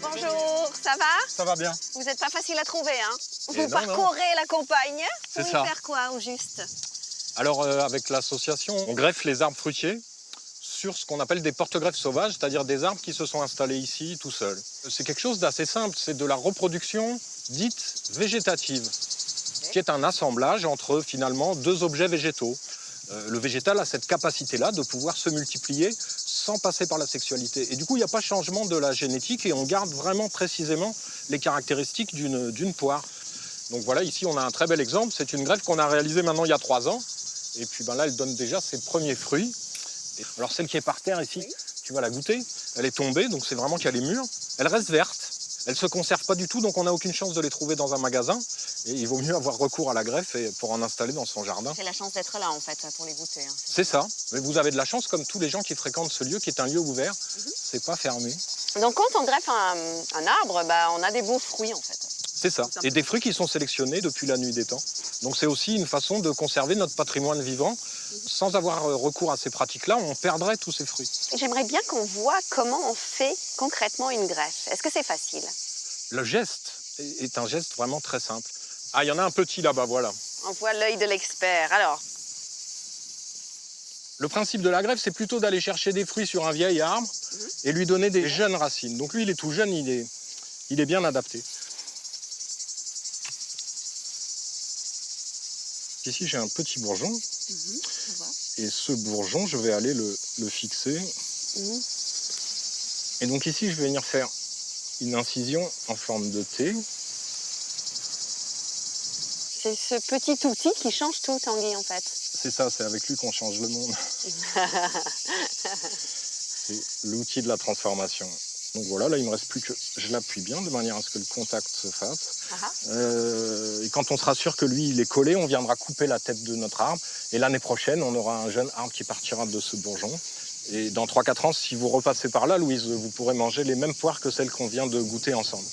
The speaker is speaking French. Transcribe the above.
Bonjour, ça va? Ça va bien. Vous n'êtes pas facile à trouver, hein? Eh Vous non, parcourez la campagne C'est pour y ça. faire quoi, au juste? Alors, avec l'association, on greffe les arbres fruitiers sur ce qu'on appelle des porte-greffes sauvages, c'est-à-dire des arbres qui se sont installés ici tout seuls. C'est quelque chose d'assez simple, c'est de la reproduction dite végétative, qui est un assemblage entre finalement deux objets végétaux. Le végétal a cette capacité-là de pouvoir se multiplier sans passer par la sexualité. Et du coup, il n'y a pas changement de la génétique et on garde vraiment précisément les caractéristiques d'une poire. Donc voilà, ici on a un très bel exemple. C'est une greffe qu'on a réalisée maintenant il y a 3 ans. Et puis ben là, elle donne déjà ses premiers fruits. Alors celle qui est par terre ici, tu vas la goûter. Elle est tombée, donc c'est vraiment qu'elle est mûre. Elle reste verte. Elle ne se conserve pas du tout, donc on n'a aucune chance de les trouver dans un magasin. Et il vaut mieux avoir recours à la greffe pour en installer dans son jardin. C'est la chance d'être là, en fait, pour les goûter. Hein. C'est ça. Mais vous avez de la chance, comme tous les gens qui fréquentent ce lieu, qui est un lieu ouvert. C'est pas fermé. Donc quand on greffe un arbre, bah, on a des beaux fruits, en fait. C'est ça. Et des fruits qui sont sélectionnés depuis la nuit des temps. Donc c'est aussi une façon de conserver notre patrimoine vivant. Sans avoir recours à ces pratiques-là, on perdrait tous ces fruits. J'aimerais bien qu'on voit comment on fait concrètement une greffe. Est-ce que c'est facile? Le geste est un geste vraiment très simple. Ah, il y en a un petit là-bas, voilà. On voit l'œil de l'expert. Alors, Le principe de la greffe, c'est plutôt d'aller chercher des fruits sur un vieil arbre et lui donner des jeunes racines. Donc lui, il est tout jeune, il est bien adapté. Ici, j'ai un petit bourgeon. Et ce bourgeon, je vais aller le fixer. Et donc ici, je vais venir faire une incision en forme de T. c'est ce petit outil qui change tout, Tanguy, en fait. C'est ça, c'est avec lui qu'on change le monde. C'est l'outil de la transformation. Donc voilà, là, il ne me reste plus que je l'appuie bien de manière à ce que le contact se fasse. Et quand on sera sûr que lui, il est collé, on viendra couper la tête de notre arbre. Et l'année prochaine, on aura un jeune arbre qui partira de ce bourgeon. Et dans 3-4 ans, si vous repassez par là, Louise, vous pourrez manger les mêmes poires que celles qu'on vient de goûter ensemble.